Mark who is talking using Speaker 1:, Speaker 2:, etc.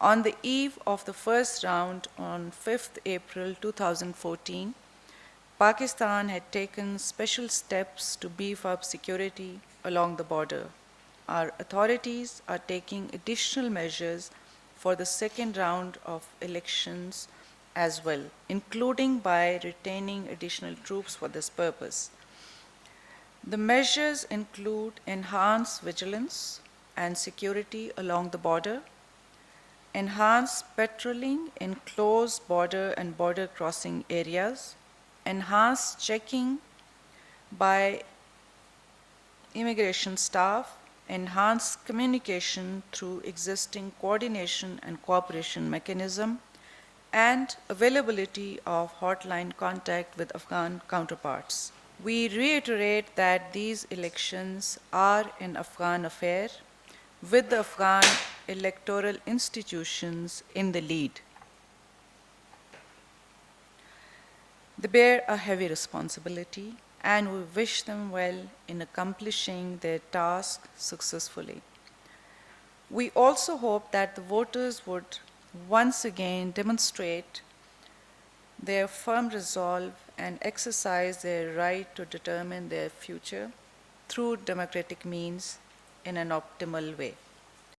Speaker 1: On the eve of the first round on 5th April 2014, Pakistan had taken special steps to beef up security along the border. Our authorities are taking additional measures for the second round of elections as well, including by retaining additional troops for this purpose. The measures include enhanced vigilance and security along the border, enhanced patrolling in close border and border crossing areas, enhanced checking by immigration staff, enhanced communication through existing coordination and cooperation mechanism, and availability of hotline contact with Afghan counterparts. We reiterate that these elections are an Afghan affair, with the Afghan electoral institutions in the lead. They bear a heavy responsibility, and we wish them well in accomplishing their task successfully. We also hope that the voters would once again demonstrate their firm resolve and exercise their right to determine their future through democratic means in an optimal way.